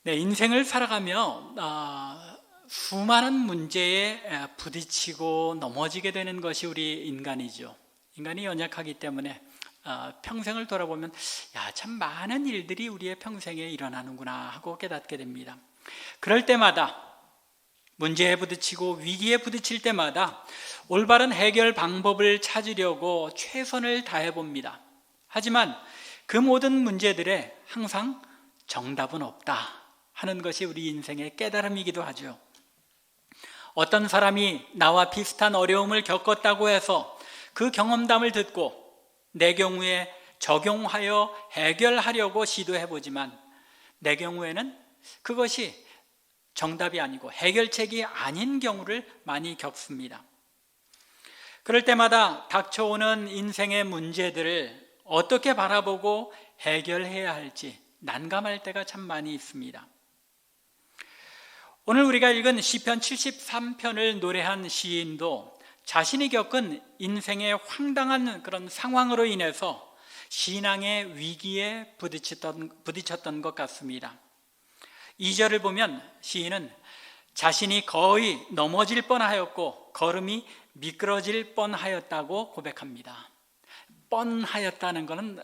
네, 인생을 살아가며 수많은 문제에 부딪히고 넘어지게 되는 것이 우리 인간이죠. 인간이 연약하기 때문에 평생을 돌아보면 참 많은 일들이 우리의 평생에 일어나는구나 하고 깨닫게 됩니다. 그럴 때마다 문제에 부딪히고 위기에 부딪힐 때마다 올바른 해결 방법을 찾으려고 최선을 다해 봅니다. 하지만 그 모든 문제들에 항상 정답은 없다 하는 것이 우리 인생의 깨달음이기도 하죠. 어떤 사람이 나와 비슷한 어려움을 겪었다고 해서 그 경험담을 듣고 내 경우에 적용하여 해결하려고 시도해보지만 내 경우에는 그것이 정답이 아니고 해결책이 아닌 경우를 많이 겪습니다. 그럴 때마다 닥쳐오는 인생의 문제들을 어떻게 바라보고 해결해야 할지 난감할 때가 참 많이 있습니다. 오늘 우리가 읽은 시편 73편을 노래한 시인도 자신이 겪은 인생의 황당한 그런 상황으로 인해서 신앙의 위기에 부딪혔던 것 같습니다. 2절을 보면 시인은 자신이 거의 넘어질 뻔하였고 걸음이 미끄러질 뻔하였다고 고백합니다. 뻔하였다는 것은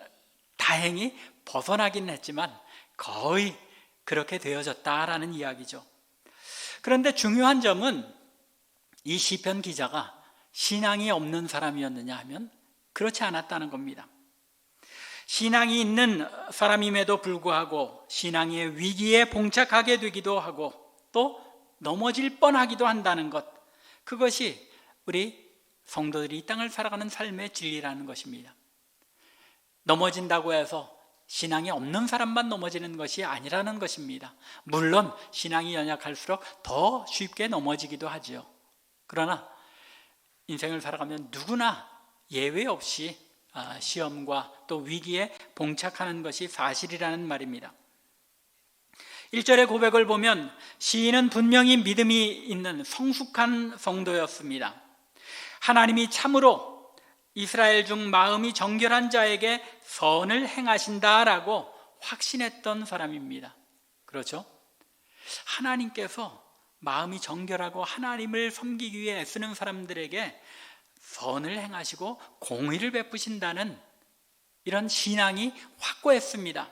다행히 벗어나긴 했지만 거의 그렇게 되어졌다라는 이야기죠. 그런데 중요한 점은 이 시편 기자가 신앙이 없는 사람이었느냐 하면 그렇지 않았다는 겁니다. 신앙이 있는 사람임에도 불구하고 신앙의 위기에 봉착하게 되기도 하고 또 넘어질 뻔하기도 한다는 것, 그것이 우리 성도들이 이 땅을 살아가는 삶의 진리라는 것입니다. 넘어진다고 해서 신앙이 없는 사람만 넘어지는 것이 아니라는 것입니다. 물론 신앙이 연약할수록 더 쉽게 넘어지기도 하죠. 그러나 인생을 살아가면 누구나 예외 없이 시험과 또 위기에 봉착하는 것이 사실이라는 말입니다. 1절의 고백을 보면 시인은 분명히 믿음이 있는 성숙한 성도였습니다. 하나님이 참으로 이스라엘 중 마음이 정결한 자에게 선을 행하신다라고 확신했던 사람입니다. 그렇죠? 하나님께서 마음이 정결하고 하나님을 섬기기 위해 애쓰는 사람들에게 선을 행하시고 공의를 베푸신다는 이런 신앙이 확고했습니다.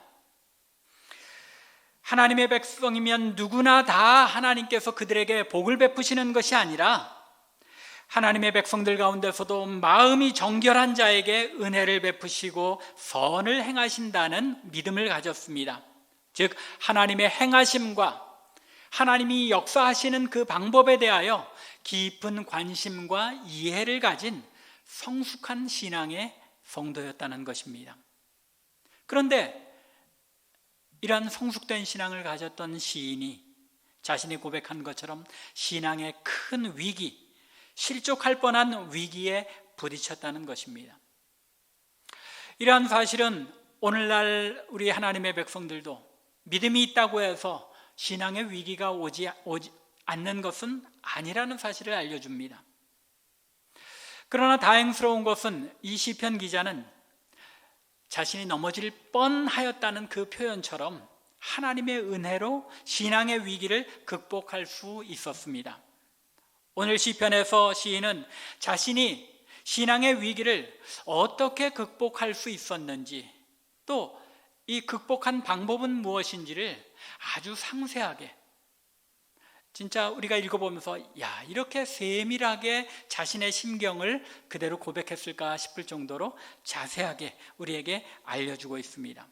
하나님의 백성이면 누구나 다 하나님께서 그들에게 복을 베푸시는 것이 아니라 하나님의 백성들 가운데서도 마음이 정결한 자에게 은혜를 베푸시고 선을 행하신다는 믿음을 가졌습니다. 즉 하나님의 행하심과 하나님이 역사하시는 그 방법에 대하여 깊은 관심과 이해를 가진 성숙한 신앙의 성도였다는 것입니다. 그런데 이러한 성숙된 신앙을 가졌던 시인이 자신이 고백한 것처럼 신앙의 큰 위기, 실족할 뻔한 위기에 부딪혔다는 것입니다. 이러한 사실은 오늘날 우리 하나님의 백성들도 믿음이 있다고 해서 신앙의 위기가 오지 않는 것은 아니라는 사실을 알려줍니다. 그러나 다행스러운 것은 이 시편 기자는 자신이 넘어질 뻔하였다는 그 표현처럼 하나님의 은혜로 신앙의 위기를 극복할 수 있었습니다. 오늘 시편에서 시인은 자신이 신앙의 위기를 어떻게 극복할 수 있었는지 또 이 극복한 방법은 무엇인지를 아주 상세하게, 진짜 우리가 읽어보면서 이렇게 세밀하게 자신의 심경을 그대로 고백했을까 싶을 정도로 자세하게 우리에게 알려주고 있습니다.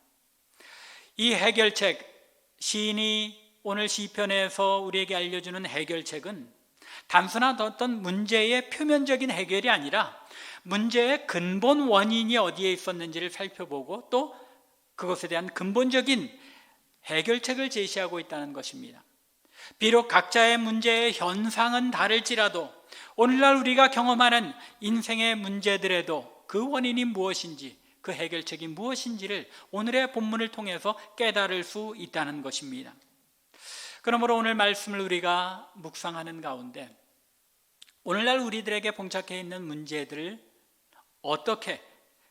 이 해결책, 시인이 오늘 시편에서 우리에게 알려주는 해결책은 단순한 어떤 문제의 표면적인 해결이 아니라 문제의 근본 원인이 어디에 있었는지를 살펴보고 또 그것에 대한 근본적인 해결책을 제시하고 있다는 것입니다. 비록 각자의 문제의 현상은 다를지라도 오늘날 우리가 경험하는 인생의 문제들에도 그 원인이 무엇인지, 그 해결책이 무엇인지를 오늘의 본문을 통해서 깨달을 수 있다는 것입니다. 그러므로 오늘 말씀을 우리가 묵상하는 가운데 오늘날 우리들에게 봉착해 있는 문제들을 어떻게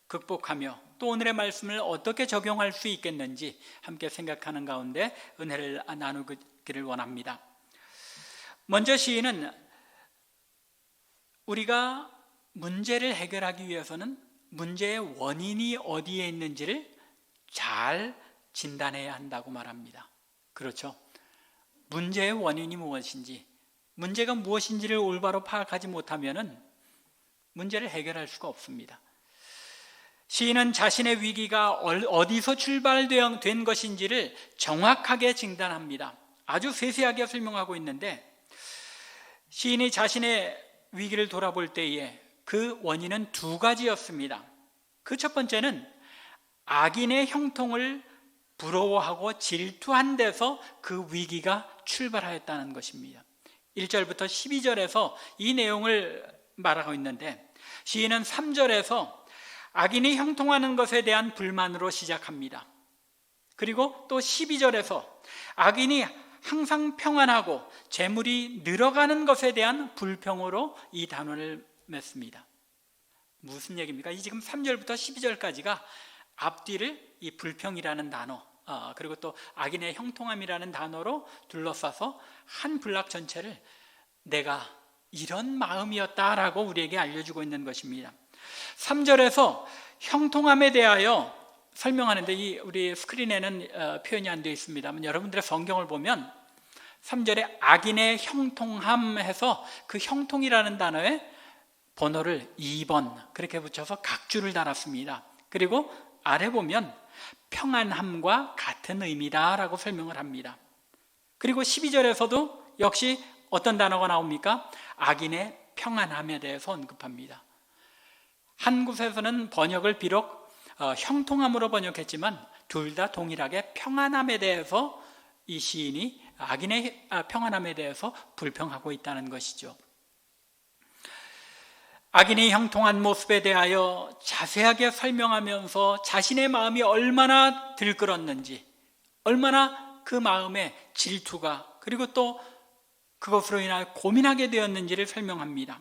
극복하며 또 오늘의 말씀을 어떻게 적용할 수 있겠는지 함께 생각하는 가운데 은혜를 나누기를 원합니다. 먼저 시인은 우리가 문제를 해결하기 위해서는 문제의 원인이 어디에 있는지를 잘 진단해야 한다고 말합니다. 그렇죠? 문제의 원인이 무엇인지, 문제가 무엇인지를 올바로 파악하지 못하면 문제를 해결할 수가 없습니다. 시인은 자신의 위기가 어디서 출발된 것인지를 정확하게 진단합니다. 아주 세세하게 설명하고 있는데, 시인이 자신의 위기를 돌아볼 때에 그 원인은 두 가지였습니다. 그 첫 번째는 악인의 형통을 부러워하고 질투한 데서 그 위기가 출발하였다는 것입니다. 1절부터 12절에서 이 내용을 말하고 있는데, 시인은 3절에서 악인이 형통하는 것에 대한 불만으로 시작합니다. 그리고 또 12절에서 악인이 항상 평안하고 재물이 늘어가는 것에 대한 불평으로 이 단원을 맺습니다. 무슨 얘기입니까? 이 지금 3절부터 12절까지가 앞뒤를 이 불평이라는 단어, 그리고 또 악인의 형통함이라는 단어로 둘러싸서 한 블락 전체를 내가 이런 마음이었다라고 우리에게 알려주고 있는 것입니다. 3절에서 형통함에 대하여 설명하는데, 우리 스크린에는 표현이 안 되어 있습니다만 여러분들의 성경을 보면 3절에 악인의 형통함 해서 그 형통이라는 단어에 번호를 2번 그렇게 붙여서 각주를 달았습니다. 그리고 아래 보면 평안함과 같은 의미다라고 설명을 합니다. 그리고 12절에서도 역시 어떤 단어가 나옵니까? 악인의 평안함에 대해서 언급합니다. 한 곳에서는 번역을 비록 형통함으로 번역했지만 둘 다 동일하게 평안함에 대해서 이 시인이 악인의 평안함에 대해서 불평하고 있다는 것이죠. 악인이 형통한 모습에 대하여 자세하게 설명하면서 자신의 마음이 얼마나 들끓었는지, 얼마나 그 마음에 질투가, 그리고 또 그것으로 인하여 고민하게 되었는지를 설명합니다.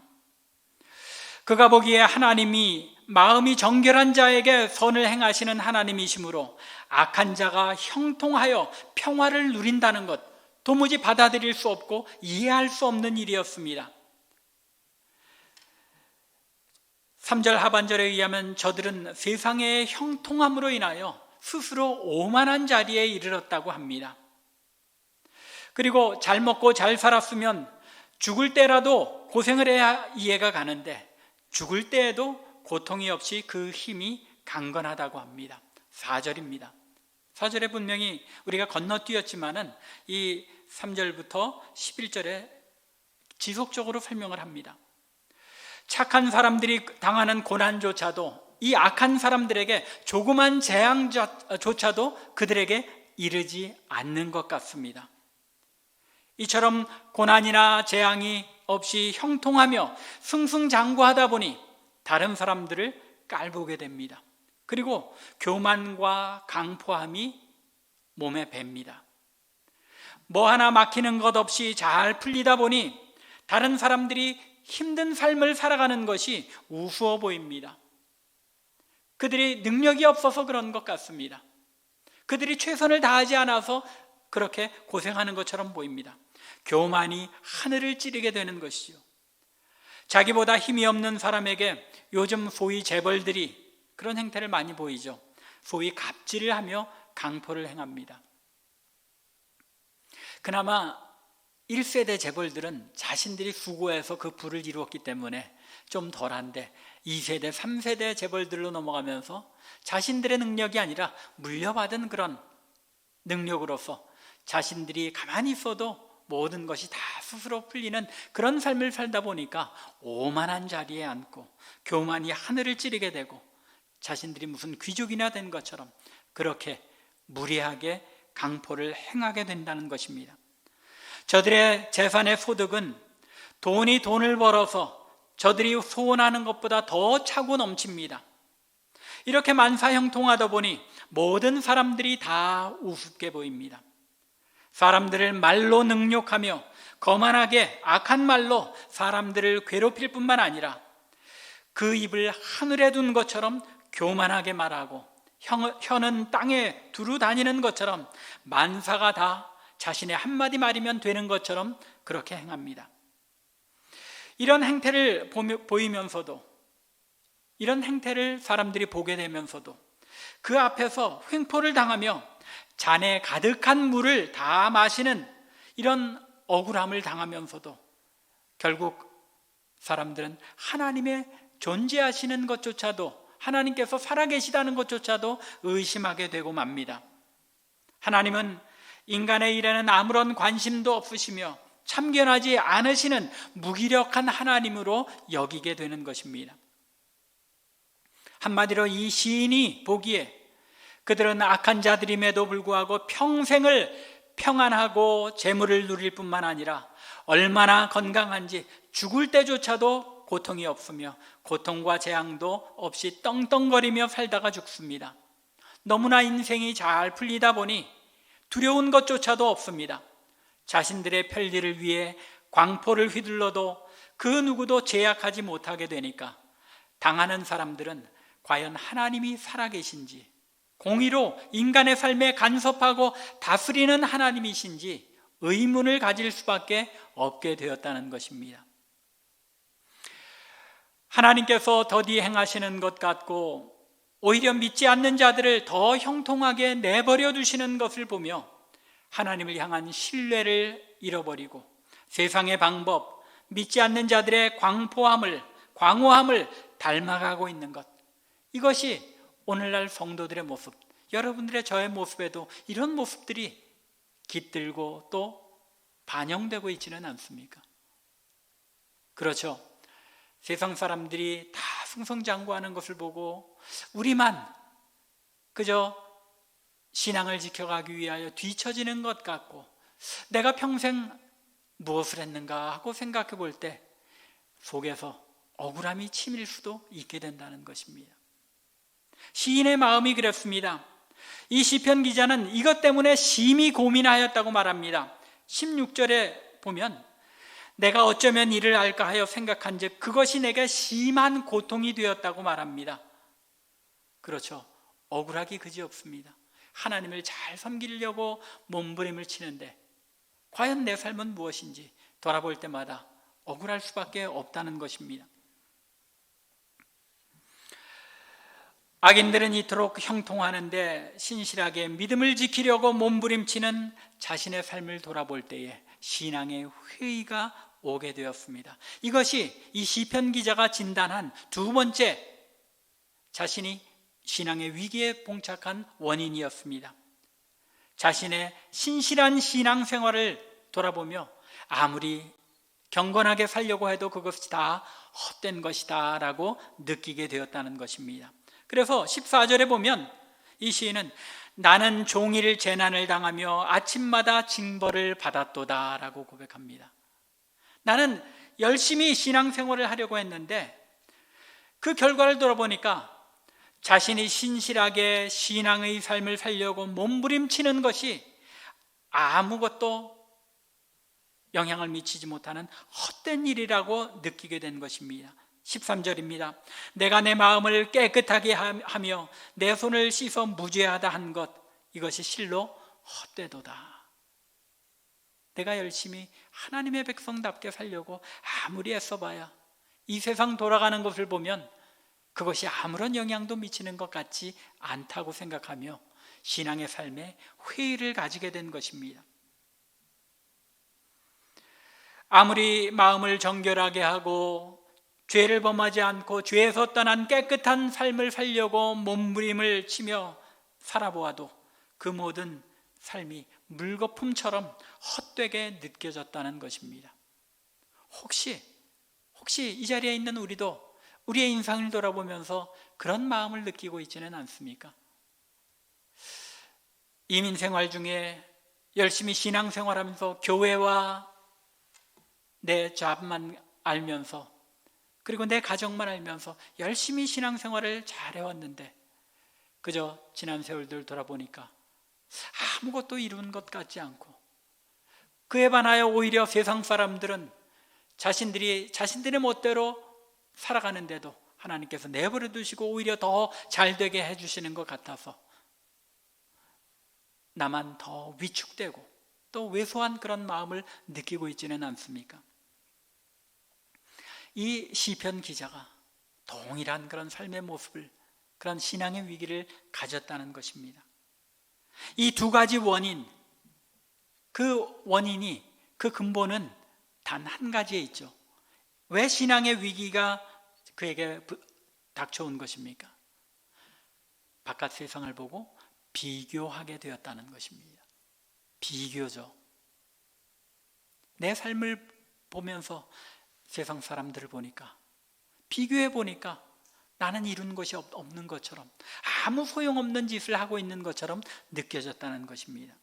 그가 보기에 하나님이 마음이 정결한 자에게 선을 행하시는 하나님이시므로 악한 자가 형통하여 평화를 누린다는 것, 도무지 받아들일 수 없고 이해할 수 없는 일이었습니다. 3절 하반절에 의하면 저들은 세상의 형통함으로 인하여 스스로 오만한 자리에 이르렀다고 합니다. 그리고 잘 먹고 잘 살았으면 죽을 때라도 고생을 해야 이해가 가는데, 죽을 때에도 고통이 없이 그 힘이 강건하다고 합니다. 4절입니다. 4절에 분명히 우리가 건너뛰었지만은 이 3절부터 11절에 지속적으로 설명을 합니다. 착한 사람들이 당하는 고난조차도 이 악한 사람들에게 조그만 재앙조차도 그들에게 이르지 않는 것 같습니다. 이처럼 고난이나 재앙이 없이 형통하며 승승장구하다 보니 다른 사람들을 깔보게 됩니다. 그리고 교만과 강포함이 몸에 뱄니다. 뭐 하나 막히는 것 없이 잘 풀리다 보니 다른 사람들이 힘든 삶을 살아가는 것이 우스워 보입니다. 그들이 능력이 없어서 그런 것 같습니다. 그들이 최선을 다하지 않아서 그렇게 고생하는 것처럼 보입니다. 교만이 하늘을 찌르게 되는 것이죠. 자기보다 힘이 없는 사람에게 요즘 소위 재벌들이 그런 행태를 많이 보이죠. 소위 갑질을 하며 강포를 행합니다. 그나마 1세대 재벌들은 자신들이 수고해서 그 부를 이루었기 때문에 좀 덜한데, 2세대, 3세대 재벌들로 넘어가면서 자신들의 능력이 아니라 물려받은 그런 능력으로서 자신들이 가만히 있어도 모든 것이 다 스스로 풀리는 그런 삶을 살다 보니까 오만한 자리에 앉고 교만이 하늘을 찌르게 되고 자신들이 무슨 귀족이나 된 것처럼 그렇게 무례하게 강포를 행하게 된다는 것입니다. 저들의 재산의 소득은 돈을 벌어서 저들이 소원하는 것보다 더 차고 넘칩니다. 이렇게 만사형통하다 보니 모든 사람들이 다 우습게 보입니다. 사람들을 말로 능욕하며 거만하게 악한 말로 사람들을 괴롭힐 뿐만 아니라 그 입을 하늘에 둔 것처럼 교만하게 말하고 혀는 땅에 두루 다니는 것처럼 만사가 다 자신의 한마디 말이면 되는 것처럼 그렇게 행합니다. 이런 행태를 보이면서도, 이런 행태를 사람들이 보게 되면서도 그 앞에서 횡포를 당하며 잔에 가득한 물을 다 마시는 이런 억울함을 당하면서도 결국 사람들은 하나님의 존재하시는 것조차도, 하나님께서 살아계시다는 것조차도 의심하게 되고 맙니다. 하나님은 인간의 일에는 아무런 관심도 없으시며 참견하지 않으시는 무기력한 하나님으로 여기게 되는 것입니다. 한마디로 이 시인이 보기에 그들은 악한 자들임에도 불구하고 평생을 평안하고 재물을 누릴 뿐만 아니라 얼마나 건강한지 죽을 때조차도 고통이 없으며 고통과 재앙도 없이 떵떵거리며 살다가 죽습니다. 너무나 인생이 잘 풀리다 보니 두려운 것조차도 없습니다. 자신들의 편리를 위해 광포를 휘둘러도 그 누구도 제약하지 못하게 되니까 당하는 사람들은 과연 하나님이 살아계신지, 공의로 인간의 삶에 간섭하고 다스리는 하나님이신지 의문을 가질 수밖에 없게 되었다는 것입니다. 하나님께서 더디 행하시는 것 같고 오히려 믿지 않는 자들을 더 형통하게 내버려 두시는 것을 보며 하나님을 향한 신뢰를 잃어버리고 세상의 방법, 믿지 않는 자들의 광호함을 닮아가고 있는 것, 이것이 오늘날 성도들의 모습, 여러분들의 저의 모습에도 이런 모습들이 깃들고 또 반영되고 있지는 않습니까? 그렇죠. 세상 사람들이 다 승승장구하는 것을 보고 우리만 그저 신앙을 지켜가기 위하여 뒤처지는 것 같고 내가 평생 무엇을 했는가 하고 생각해 볼 때 속에서 억울함이 치밀 수도 있게 된다는 것입니다. 시인의 마음이 그랬습니다. 이 시편 기자는 이것 때문에 심히 고민하였다고 말합니다. 16절에 보면 내가 어쩌면 이를 알까 하여 생각한즉 그것이 내게 심한 고통이 되었다고 말합니다. 그렇죠. 억울하기 그지없습니다. 하나님을 잘 섬기려고 몸부림을 치는데 과연 내 삶은 무엇인지 돌아볼 때마다 억울할 수밖에 없다는 것입니다. 악인들은 이토록 형통하는데 신실하게 믿음을 지키려고 몸부림치는 자신의 삶을 돌아볼 때에 신앙의 회의가 오게 되었습니다. 이것이 이 시편 기자가 진단한 두 번째 자신이 신앙의 위기에 봉착한 원인이었습니다. 자신의 신실한 신앙 생활을 돌아보며 아무리 경건하게 살려고 해도 그것이 다 헛된 것이다 라고 느끼게 되었다는 것입니다. 그래서 14절에 보면 이 시인은 나는 종일 재난을 당하며 아침마다 징벌을 받았도다 라고 고백합니다. 나는 열심히 신앙생활을 하려고 했는데 그 결과를 돌아보니까 자신이 신실하게 신앙의 삶을 살려고 몸부림치는 것이 아무것도 영향을 미치지 못하는 헛된 일이라고 느끼게 된 것입니다. 13절입니다. 내가 내 마음을 깨끗하게 하며 내 손을 씻어 무죄하다 한 것, 이것이 실로 헛되도다. 내가 열심히 하나님의 백성답게 살려고 아무리 애써봐야 이 세상 돌아가는 것을 보면 그것이 아무런 영향도 미치는 것 같지 않다고 생각하며 신앙의 삶에 회의를 가지게 된 것입니다. 아무리 마음을 정결하게 하고 죄를 범하지 않고 죄에서 떠난 깨끗한 삶을 살려고 몸부림을 치며 살아보아도 그 모든 삶이 물거품처럼 헛되게 느껴졌다는 것입니다. 혹시 이 자리에 있는 우리도 우리의 인생을 돌아보면서 그런 마음을 느끼고 있지는 않습니까? 이민생활 중에 열심히 신앙생활하면서 교회와 내 잡만 알면서 그리고 내 가정만 알면서 열심히 신앙생활을 잘 해왔는데 그저 지난 세월들 돌아보니까 아무것도 이룬 것 같지 않고 그에 반하여 오히려 세상 사람들은 자신들의 멋대로 살아가는데도 하나님께서 내버려 두시고 오히려 더 잘되게 해주시는 것 같아서 나만 더 위축되고 또 왜소한 그런 마음을 느끼고 있지는 않습니까? 이 시편 기자가 동일한 그런 삶의 모습을, 그런 신앙의 위기를 가졌다는 것입니다. 이 두 가지 원인, 그 원인이, 그 근본은 단 한 가지에 있죠. 왜 신앙의 위기가 그에게 닥쳐온 것입니까? 바깥 세상을 보고 비교하게 되었다는 것입니다. 비교죠. 내 삶을 보면서 세상 사람들을 보니까, 비교해 보니까 나는 이룬 것이 없는 것처럼, 아무 소용없는 짓을 하고 있는 것처럼 느껴졌다는 것입니다.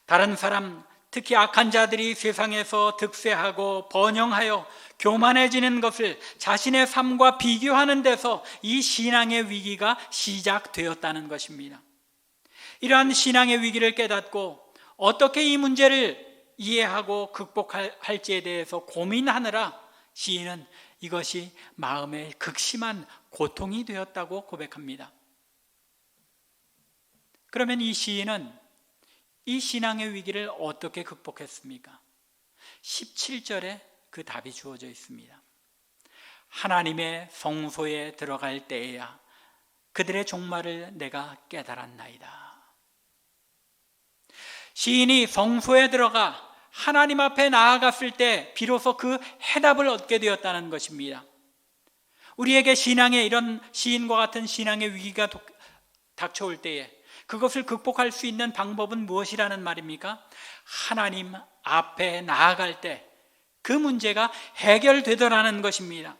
다른 사람, 특히 악한 자들이 세상에서 득세하고 번영하여 교만해지는 것을 자신의 삶과 비교하는 데서 이 신앙의 위기가 시작되었다는 것입니다. 이러한 신앙의 위기를 깨닫고 어떻게 이 문제를 이해하고 극복할지에 대해서 고민하느라 시인은 이것이 마음의 극심한 고통이 되었다고 고백합니다. 그러면 이 시인은 이 신앙의 위기를 어떻게 극복했습니까? 17절에 그 답이 주어져 있습니다. 하나님의 성소에 들어갈 때에야 그들의 종말을 내가 깨달았나이다. 시인이 성소에 들어가 하나님 앞에 나아갔을 때 비로소 그 해답을 얻게 되었다는 것입니다. 우리에게 신앙의 이런 시인과 같은 신앙의 위기가 닥쳐올 때에 그것을 극복할 수 있는 방법은 무엇이라는 말입니까? 하나님 앞에 나아갈 때 그 문제가 해결되더라는 것입니다.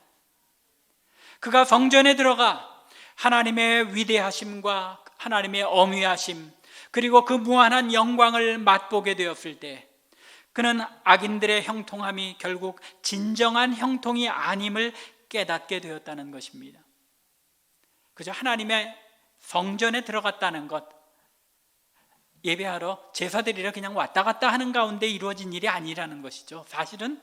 그가 성전에 들어가 하나님의 위대하심과 하나님의 어미하심, 그리고 그 무한한 영광을 맛보게 되었을 때 그는 악인들의 형통함이 결국 진정한 형통이 아님을 깨닫게 되었다는 것입니다. 그저 하나님의 성전에 들어갔다는 것, 예배하러 제사드리러 그냥 왔다 갔다 하는 가운데 이루어진 일이 아니라는 것이죠. 사실은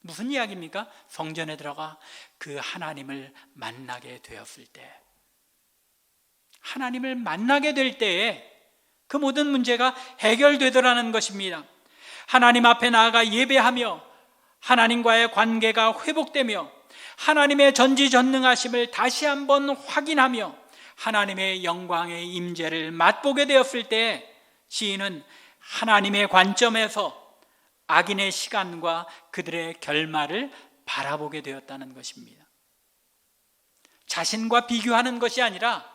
무슨 이야기입니까? 성전에 들어가 그 하나님을 만나게 되었을 때, 하나님을 만나게 될 때에 그 모든 문제가 해결되더라는 것입니다. 하나님 앞에 나아가 예배하며 하나님과의 관계가 회복되며 하나님의 전지전능하심을 다시 한번 확인하며 하나님의 영광의 임재를 맛보게 되었을 때 시인은 하나님의 관점에서 악인의 시간과 그들의 결말을 바라보게 되었다는 것입니다. 자신과 비교하는 것이 아니라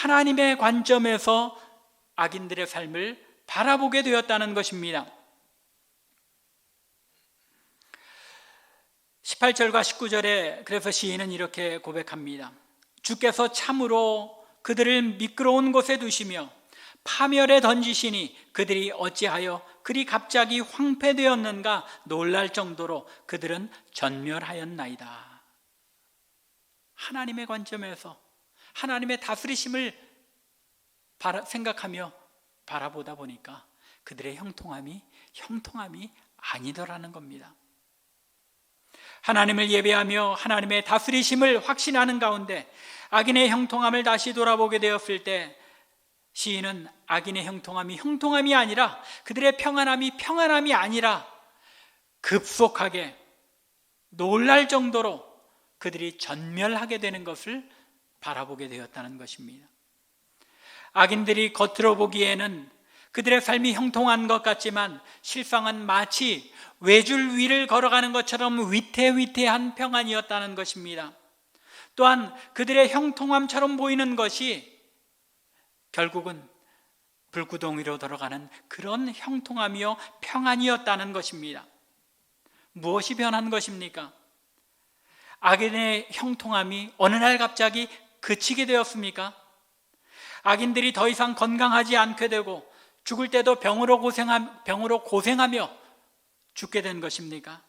하나님의 관점에서 악인들의 삶을 바라보게 되었다는 것입니다. 18절과 19절에 그래서 시인은 이렇게 고백합니다. 주께서 참으로 그들을 미끄러운 곳에 두시며 파멸에 던지시니 그들이 어찌하여 그리 갑자기 황폐되었는가 놀랄 정도로 그들은 전멸하였나이다. 하나님의 관점에서 하나님의 다스리심을 생각하며 바라보다 보니까 그들의 형통함이 아니더라는 겁니다. 하나님을 예배하며 하나님의 다스리심을 확신하는 가운데 악인의 형통함을 다시 돌아보게 되었을 때 시인은 악인의 형통함이 아니라 그들의 평안함이 아니라 급속하게 놀랄 정도로 그들이 전멸하게 되는 것을 바라보게 되었다는 것입니다. 악인들이 겉으로 보기에는 그들의 삶이 형통한 것 같지만 실상은 마치 외줄 위를 걸어가는 것처럼 위태위태한 평안이었다는 것입니다. 또한 그들의 형통함처럼 보이는 것이 결국은 불구덩 위로 들어가는 그런 형통함이요 평안이었다는 것입니다. 무엇이 변한 것입니까? 악인의 형통함이 어느 날 갑자기 그치게 되었습니까? 악인들이 더 이상 건강하지 않게 되고 죽을 때도 병으로 고생하며 죽게 된 것입니까?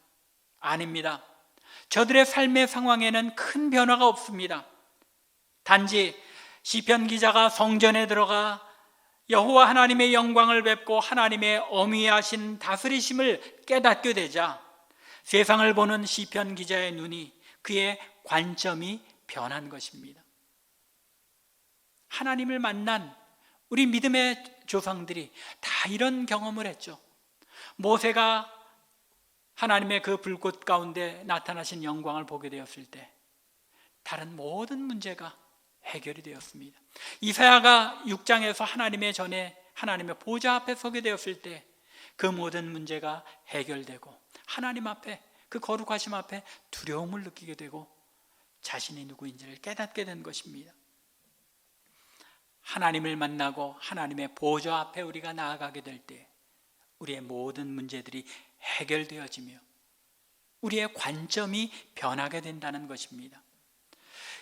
아닙니다. 저들의 삶의 상황에는 큰 변화가 없습니다. 단지 시편 기자가 성전에 들어가 여호와 하나님의 영광을 뵙고 하나님의 어미하신 다스리심을 깨닫게 되자 세상을 보는 시편 기자의 눈이 그의 관점이 변한 것입니다. 하나님을 만난 우리 믿음의 조상들이 다 이런 경험을 했죠. 모세가 하나님의 그 불꽃 가운데 나타나신 영광을 보게 되었을 때 다른 모든 문제가 해결이 되었습니다. 이사야가 6장에서 하나님의 전에 하나님의 보좌 앞에 서게 되었을 때 그 모든 문제가 해결되고 하나님 앞에, 그 거룩하심 앞에 두려움을 느끼게 되고 자신이 누구인지를 깨닫게 된 것입니다. 하나님을 만나고 하나님의 보좌 앞에 우리가 나아가게 될 때 우리의 모든 문제들이 해결되어지며 우리의 관점이 변하게 된다는 것입니다.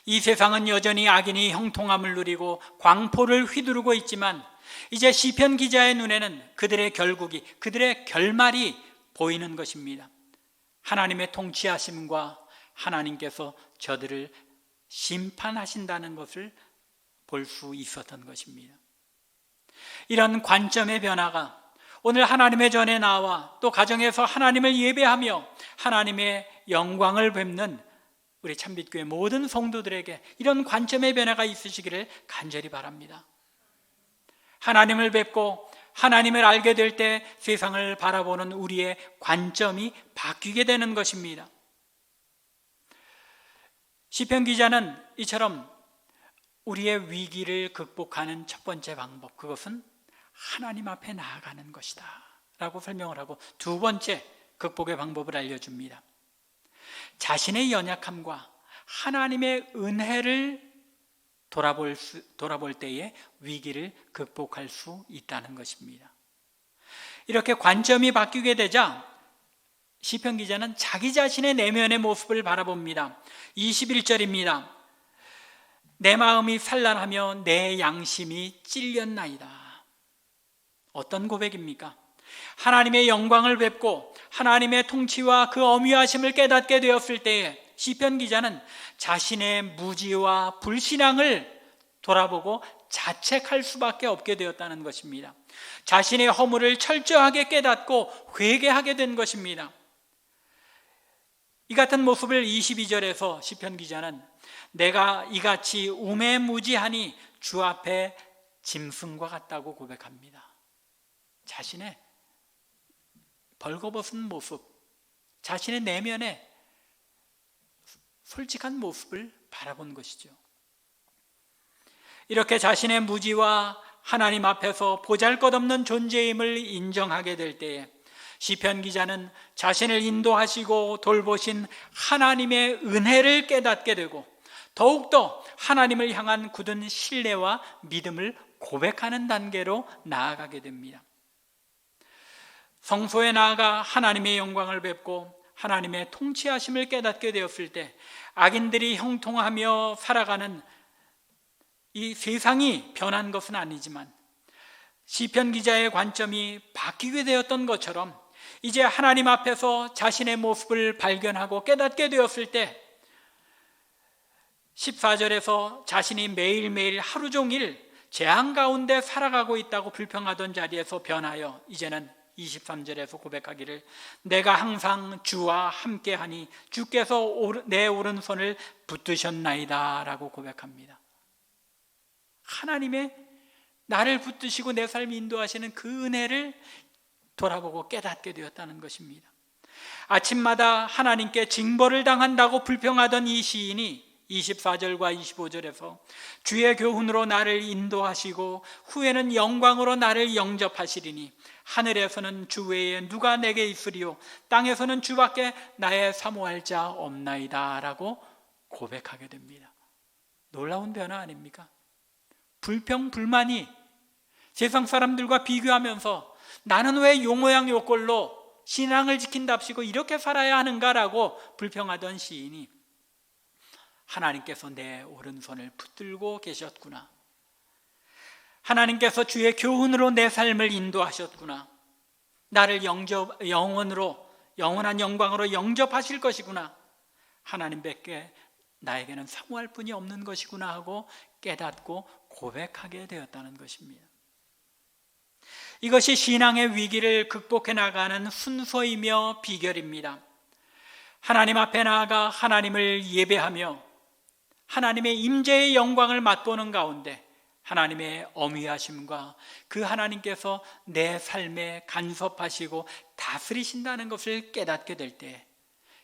이 세상은 여전히 악인이 형통함을 누리고 광포를 휘두르고 있지만 이제 시편 기자의 눈에는 그들의 결국이, 그들의 결말이 보이는 것입니다. 하나님의 통치하심과 하나님께서 저들을 심판하신다는 것을 볼 수 있었던 것입니다. 이런 관점의 변화가 오늘 하나님의 전에 나와 또 가정에서 하나님을 예배하며 하나님의 영광을 뵙는 우리 참빛교회 모든 성도들에게 이런 관점의 변화가 있으시기를 간절히 바랍니다. 하나님을 뵙고 하나님을 알게 될 때 세상을 바라보는 우리의 관점이 바뀌게 되는 것입니다. 시편 기자는 이처럼 우리의 위기를 극복하는 첫 번째 방법, 그것은 하나님 앞에 나아가는 것이다 라고 설명을 하고 두 번째 극복의 방법을 알려줍니다. 자신의 연약함과 하나님의 은혜를 돌아볼 때에 위기를 극복할 수 있다는 것입니다. 이렇게 관점이 바뀌게 되자 시편 기자는 자기 자신의 내면의 모습을 바라봅니다. 21절입니다. 내 마음이 산란하며 내 양심이 찔렸나이다. 어떤 고백입니까? 하나님의 영광을 뵙고 하나님의 통치와 그 엄위하심을 깨닫게 되었을 때에 시편 기자는 자신의 무지와 불신앙을 돌아보고 자책할 수밖에 없게 되었다는 것입니다. 자신의 허물을 철저하게 깨닫고 회개하게 된 것입니다. 이 같은 모습을 22절에서 시편 기자는 내가 이같이 우매무지하니 주 앞에 짐승과 같다고 고백합니다. 자신의 벌거벗은 모습, 자신의 내면의 솔직한 모습을 바라본 것이죠. 이렇게 자신의 무지와 하나님 앞에서 보잘것없는 존재임을 인정하게 될 때에 시편 기자는 자신을 인도하시고 돌보신 하나님의 은혜를 깨닫게 되고 더욱더 하나님을 향한 굳은 신뢰와 믿음을 고백하는 단계로 나아가게 됩니다. 성소에 나아가 하나님의 영광을 뵙고 하나님의 통치하심을 깨닫게 되었을 때 악인들이 형통하며 살아가는 이 세상이 변한 것은 아니지만 시편 기자의 관점이 바뀌게 되었던 것처럼 이제 하나님 앞에서 자신의 모습을 발견하고 깨닫게 되었을 때 14절에서 자신이 매일매일 하루 종일 재앙 가운데 살아가고 있다고 불평하던 자리에서 변하여 이제는 23절에서 고백하기를 내가 항상 주와 함께하니 주께서 내 오른손을 붙드셨나이다 라고 고백합니다. 하나님의 나를 붙드시고 내 삶을 인도하시는 그 은혜를 돌아보고 깨닫게 되었다는 것입니다. 아침마다 하나님께 징벌을 당한다고 불평하던 이 시인이 24절과 25절에서 주의 교훈으로 나를 인도하시고 후에는 영광으로 나를 영접하시리니 하늘에서는 주 외에 누가 내게 있으리요 땅에서는 주밖에 나의 사모할 자 없나이다 라고 고백하게 됩니다. 놀라운 변화 아닙니까? 불평, 불만이 세상 사람들과 비교하면서 나는 왜 요 모양 요 꼴로 신앙을 지킨답시고 이렇게 살아야 하는가라고 불평하던 시인이 하나님께서 내 오른손을 붙들고 계셨구나. 하나님께서 주의 교훈으로 내 삶을 인도하셨구나. 나를 영원한 영광으로 영접하실 것이구나. 하나님께 나에게는 사모할 분이 없는 것이구나 하고 깨닫고 고백하게 되었다는 것입니다. 이것이 신앙의 위기를 극복해 나가는 순서이며 비결입니다. 하나님 앞에 나아가 하나님을 예배하며 하나님의 임재의 영광을 맛보는 가운데 하나님의 어미하심과 그 하나님께서 내 삶에 간섭하시고 다스리신다는 것을 깨닫게 될 때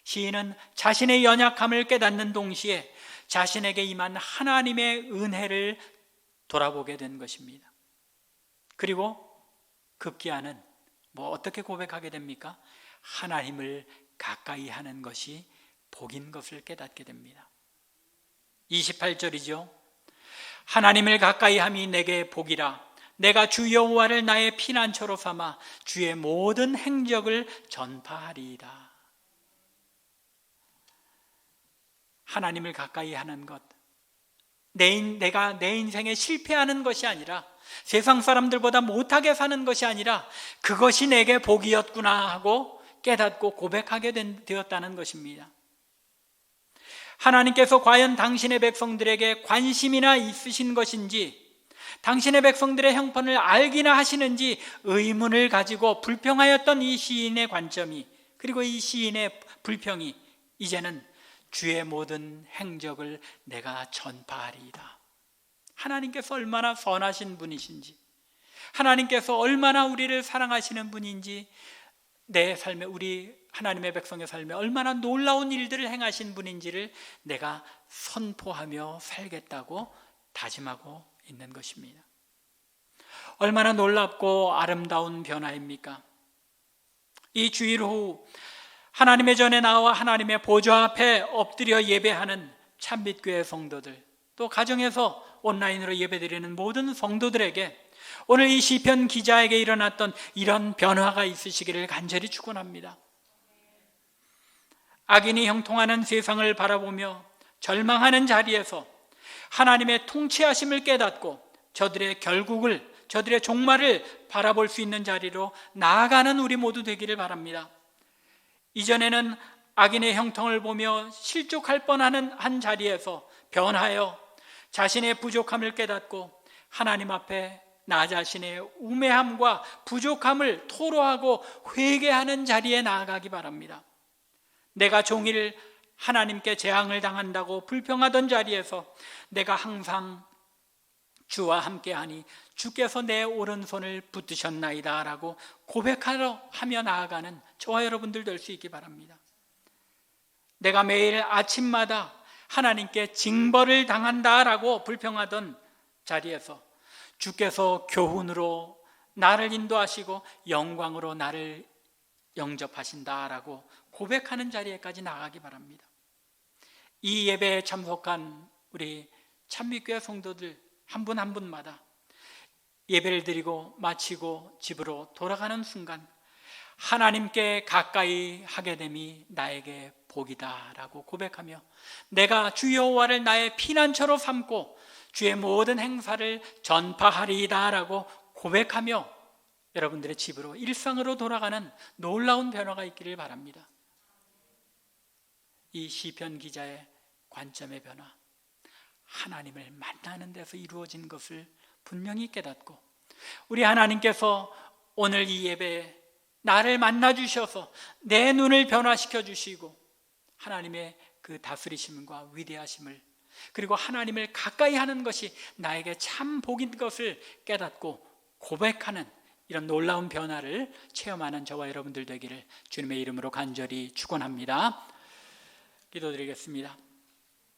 시인은 자신의 연약함을 깨닫는 동시에 자신에게 임한 하나님의 은혜를 돌아보게 된 것입니다. 그리고 급기야는 어떻게 고백하게 됩니까? 하나님을 가까이 하는 것이 복인 것을 깨닫게 됩니다. 28절이죠. 하나님을 가까이 함이 내게 복이라. 내가 주 여호와를 나의 피난처로 삼아 주의 모든 행적을 전파하리이다. 하나님을 가까이 하는 것, 내가 내 인생에 실패하는 것이 아니라 세상 사람들보다 못하게 사는 것이 아니라 그것이 내게 복이었구나 하고 깨닫고 고백하게 되었다는 것입니다. 하나님께서 과연 당신의 백성들에게 관심이나 있으신 것인지, 당신의 백성들의 형편을 알기나 하시는지 의문을 가지고 불평하였던 이 시인의 관점이, 그리고 이 시인의 불평이 이제는 주의 모든 행적을 내가 전파하리이다. 하나님께서 얼마나 선하신 분이신지, 하나님께서 얼마나 우리를 사랑하시는 분인지, 내 삶에, 우리 하나님의 백성의 삶에 얼마나 놀라운 일들을 행하신 분인지를 내가 선포하며 살겠다고 다짐하고 있는 것입니다. 얼마나 놀랍고 아름다운 변화입니까? 이 주일 오후 하나님의 전에 나와 하나님의 보좌 앞에 엎드려 예배하는 참빛교회 성도들, 또 가정에서 온라인으로 예배드리는 모든 성도들에게 오늘 이 시편 기자에게 일어났던 이런 변화가 있으시기를 간절히 축원합니다. 악인이 형통하는 세상을 바라보며 절망하는 자리에서 하나님의 통치하심을 깨닫고 저들의 결국을, 저들의 종말을 바라볼 수 있는 자리로 나아가는 우리 모두 되기를 바랍니다. 이전에는 악인의 형통을 보며 실족할 뻔하는 한 자리에서 변하여 자신의 부족함을 깨닫고 하나님 앞에 나 자신의 우매함과 부족함을 토로하고 회개하는 자리에 나아가기 바랍니다. 내가 종일 하나님께 재앙을 당한다고 불평하던 자리에서 내가 항상 주와 함께하니 주께서 내 오른손을 붙드셨나이다 라고 고백하며 나아가는 저와 여러분들 될 수 있기 바랍니다. 내가 매일 아침마다 하나님께 징벌을 당한다라고 불평하던 자리에서 주께서 교훈으로 나를 인도하시고 영광으로 나를 영접하신다라고 고백하는 자리에까지 나가기 바랍니다. 이 예배에 참석한 우리 참빛교회 성도들 한 분 한 분마다 예배를 드리고 마치고 집으로 돌아가는 순간 하나님께 가까이 하게 됨이 나에게 복이다라고 고백하며 내가 주 여호와를 나의 피난처로 삼고 주의 모든 행사를 전파하리이다라고 고백하며 여러분들의 집으로, 일상으로 돌아가는 놀라운 변화가 있기를 바랍니다. 이 시편 기자의 관점의 변화, 하나님을 만나는 데서 이루어진 것을 분명히 깨닫고 우리 하나님께서 오늘 이 예배에 나를 만나 주셔서 내 눈을 변화시켜 주시고 하나님의 그 다스리심과 위대하심을, 그리고 하나님을 가까이 하는 것이 나에게 참 복인 것을 깨닫고 고백하는 이런 놀라운 변화를 체험하는 저와 여러분들 되기를 주님의 이름으로 간절히 축원합니다. 기도드리겠습니다.